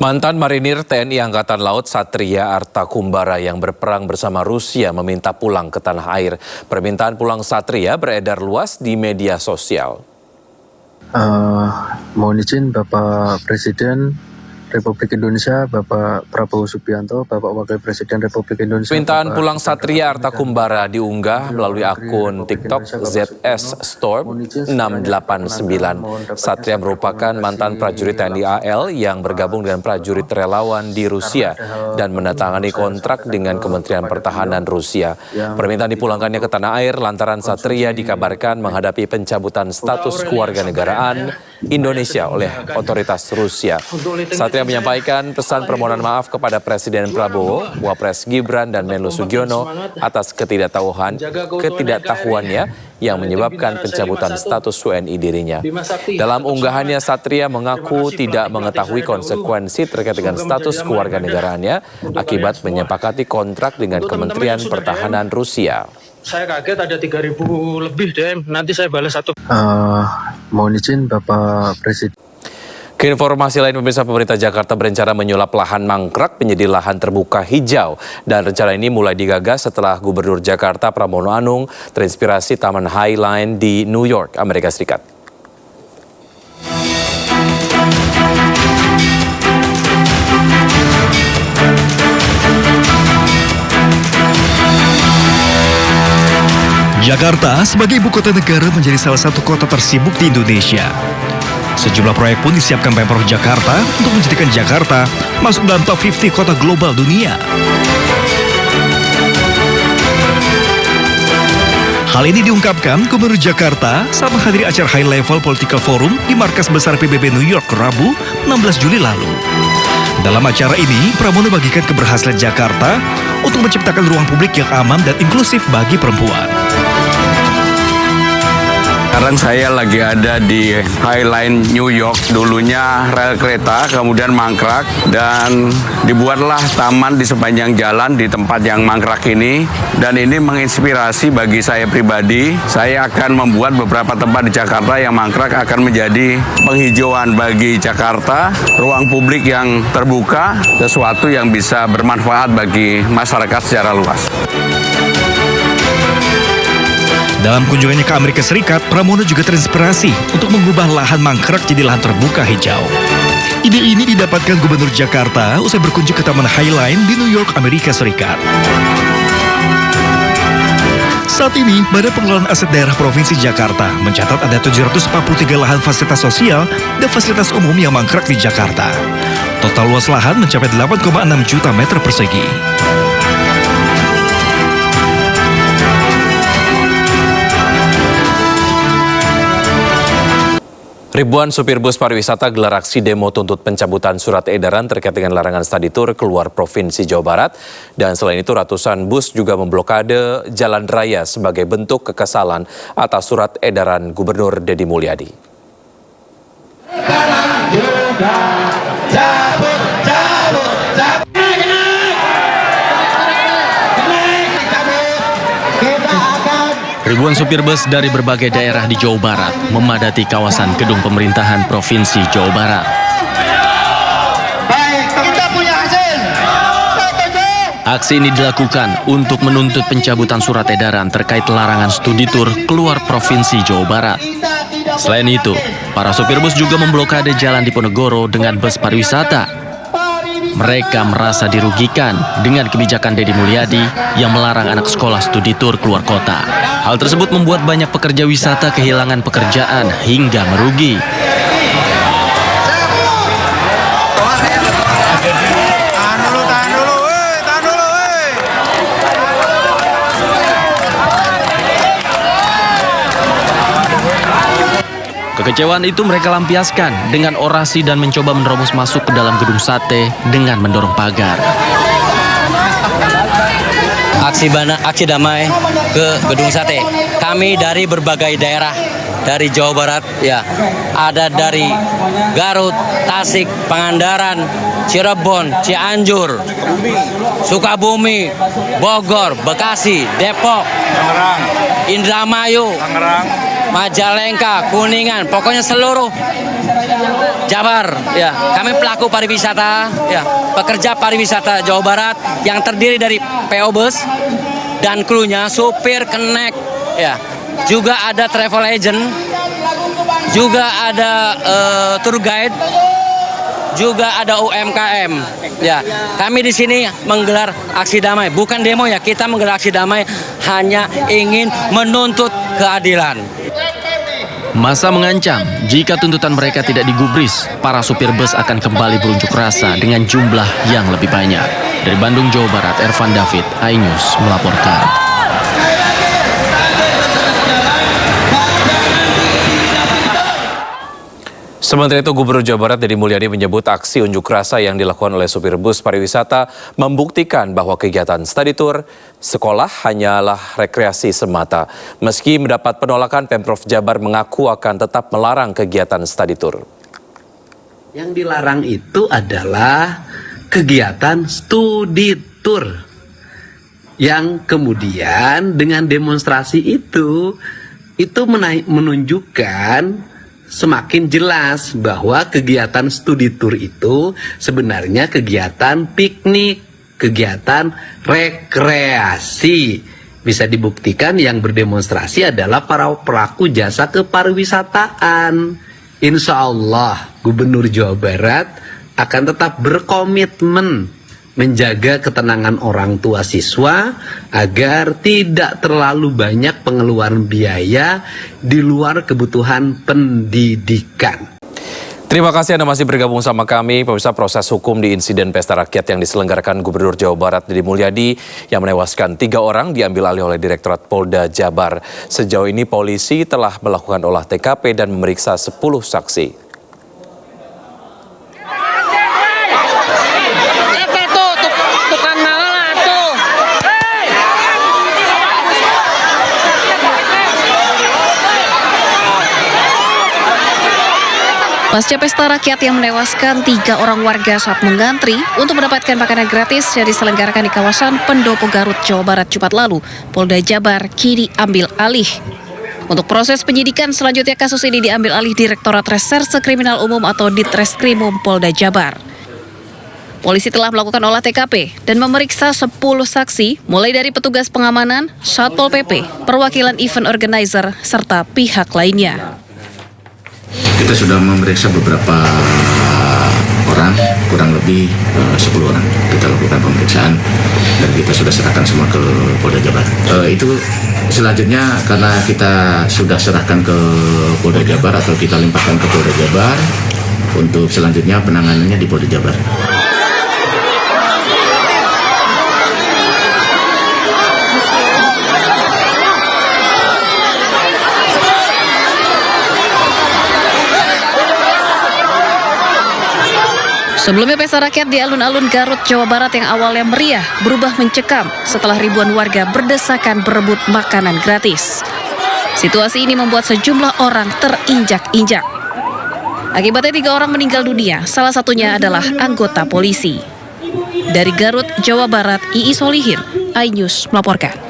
Mantan marinir TNI Angkatan Laut Satria Artakumbara yang berperang bersama Rusia meminta pulang ke tanah air. Permintaan pulang Satria beredar luas di media sosial. Mohon izin Bapak Presiden Republik Indonesia, Bapak Prabowo Subianto, Bapak Wakil Presiden Republik Indonesia. Permintaan pulang Satria Artakumbara diunggah melalui akun TikTok ZS Storm 689. Satria merupakan mantan prajurit TNI AL yang bergabung dengan prajurit relawan di Rusia dan menandatangani kontrak dengan Kementerian Pertahanan Rusia. Permintaan dipulangkannya ke tanah air lantaran Satria dikabarkan menghadapi pencabutan status kewarganegaraan Indonesia oleh otoritas Rusia. Satria menyampaikan pesan permohonan maaf kepada Presiden Prabowo, Wapres Gibran dan Menlu Sugiono atas ketidaktahuannya yang menyebabkan pencabutan status WNI dirinya. Dalam unggahannya, Satria mengaku tidak mengetahui konsekuensi terkait dengan status kewarganegaraannya akibat menyepakati kontrak dengan Kementerian Pertahanan Rusia. Saya kaget ada 3.000 lebih DM, nanti saya balas satu. Mohon izin Bapak Presiden. Keinformasi lain, pemerintah Jakarta berencana menyulap lahan mangkrak menjadi lahan terbuka hijau. Dan rencana ini mulai digagas setelah Gubernur Jakarta Pramono Anung terinspirasi Taman Highline di New York, Amerika Serikat. Jakarta sebagai ibu kota negara menjadi salah satu kota tersibuk di Indonesia. Sejumlah proyek pun disiapkan Pemprov Jakarta untuk menjadikan Jakarta masuk dalam top 50 kota global dunia. Hal ini diungkapkan Gubernur Jakarta saat menghadiri acara High Level Political Forum di markas besar PBB New York Rabu 16 Juli lalu. Dalam acara ini, Pramono bagikan keberhasilan Jakarta untuk menciptakan ruang publik yang aman dan inklusif bagi perempuan. Sekarang saya lagi ada di Highline New York, dulunya rel kereta, kemudian mangkrak, dan dibuatlah taman di sepanjang jalan di tempat yang mangkrak ini. Dan ini menginspirasi bagi saya pribadi. Saya akan membuat beberapa tempat di Jakarta yang mangkrak akan menjadi penghijauan bagi Jakarta, ruang publik yang terbuka, sesuatu yang bisa bermanfaat bagi masyarakat secara luas. Dalam kunjungannya ke Amerika Serikat, Pramono juga terinspirasi untuk mengubah lahan mangkrak jadi lahan terbuka hijau. Ide ini didapatkan Gubernur Jakarta usai berkunjung ke Taman Highline di New York, Amerika Serikat. Saat ini, Badan Pengelolaan Aset Daerah Provinsi Jakarta mencatat ada 743 lahan fasilitas sosial dan fasilitas umum yang mangkrak di Jakarta. Total luas lahan mencapai 8,6 juta meter persegi. Ribuan supir bus pariwisata gelar aksi demo tuntut pencabutan surat edaran terkait dengan larangan study tour keluar Provinsi Jawa Barat. Dan selain itu ratusan bus juga memblokade jalan raya sebagai bentuk kekesalan atas surat edaran Gubernur Deddy Mulyadi. Ribuan supir bus dari berbagai daerah di Jawa Barat memadati kawasan gedung pemerintahan Provinsi Jawa Barat. Kita punya hasil. Aksi ini dilakukan untuk menuntut pencabutan surat edaran terkait larangan studi tur keluar Provinsi Jawa Barat. Selain itu, para supir bus juga memblokade jalan Diponegoro dengan bus pariwisata. Mereka merasa dirugikan dengan kebijakan Deddy Mulyadi yang melarang anak sekolah studi tur keluar kota. Hal tersebut membuat banyak pekerja wisata kehilangan pekerjaan hingga merugi. Kekecewaan itu mereka lampiaskan dengan orasi dan mencoba menerobos masuk ke dalam gedung sate dengan mendorong pagar. Aksi damai ke gedung sate. Kami dari berbagai daerah dari Jawa Barat, ya, ada dari Garut, Tasik, Pangandaran, Cirebon, Cianjur, Sukabumi, Bogor, Bekasi, Depok, Indramayu, Majalengka, Kuningan, pokoknya seluruh Jabar, ya. Kami pelaku pariwisata, ya, pekerja pariwisata Jawa Barat yang terdiri dari PO Bus dan krunya, supir, kenek, ya. Juga ada travel agent, juga ada tour guide, juga ada UMKM. Ya, kami di sini menggelar aksi damai, bukan demo ya. Kita menggelar aksi damai hanya ingin menuntut keadilan. Masa mengancam jika tuntutan mereka tidak digubris, para supir bus akan kembali berunjuk rasa dengan jumlah yang lebih banyak. Dari Bandung, Jawa Barat, Ervan David, iNews melaporkan. Sementara itu, Gubernur Jawa Barat Deddy Mulyadi menyebut aksi unjuk rasa yang dilakukan oleh supir bus pariwisata membuktikan bahwa kegiatan study tour sekolah hanyalah rekreasi semata. Meski mendapat penolakan, Pemprov Jabar mengaku akan tetap melarang kegiatan study tour. Yang dilarang itu adalah kegiatan studi tour. Yang kemudian dengan demonstrasi itu menunjukkan semakin jelas bahwa kegiatan studi tour itu sebenarnya kegiatan piknik, kegiatan rekreasi. Bisa dibuktikan yang berdemonstrasi adalah para pelaku jasa kepariwisataan. Insya Allah Gubernur Jawa Barat akan tetap berkomitmen menjaga ketenangan orang tua siswa agar tidak terlalu banyak pengeluaran biaya di luar kebutuhan pendidikan. Terima kasih Anda masih bergabung sama kami. Pemirsa, proses hukum di insiden pesta rakyat yang diselenggarakan Gubernur Jawa Barat Deddy Mulyadi yang menewaskan 3 orang diambil alih oleh Direktorat Polda Jabar. Sejauh ini polisi telah melakukan olah TKP dan memeriksa 10 saksi. Pasca pesta rakyat yang menewaskan 3 orang warga saat mengantri untuk mendapatkan makanan gratis yang diselenggarakan di kawasan Pendopo Garut, Jawa Barat Jumat lalu, Polda Jabar kini ambil alih. Untuk proses penyidikan selanjutnya, kasus ini diambil alih Direktorat Reserse Kriminal Umum atau Ditreskrimum Polda Jabar. Polisi telah melakukan olah TKP dan memeriksa 10 saksi, mulai dari petugas pengamanan, Satpol PP, perwakilan event organizer, serta pihak lainnya. Kita sudah memeriksa beberapa orang, kurang lebih 10 orang. Kita lakukan pemeriksaan dan kita sudah serahkan semua ke Polda Jabar. Itu selanjutnya karena kita sudah serahkan ke Polda Jabar atau kita limpahkan ke Polda Jabar, untuk selanjutnya penanganannya di Polda Jabar. Sebelumnya pesta rakyat di alun-alun Garut, Jawa Barat yang awalnya meriah berubah mencekam setelah ribuan warga berdesakan berebut makanan gratis. Situasi ini membuat sejumlah orang terinjak-injak. Akibatnya 3 orang meninggal dunia, salah satunya adalah anggota polisi. Dari Garut, Jawa Barat, Ii Solihin, iNews melaporkan.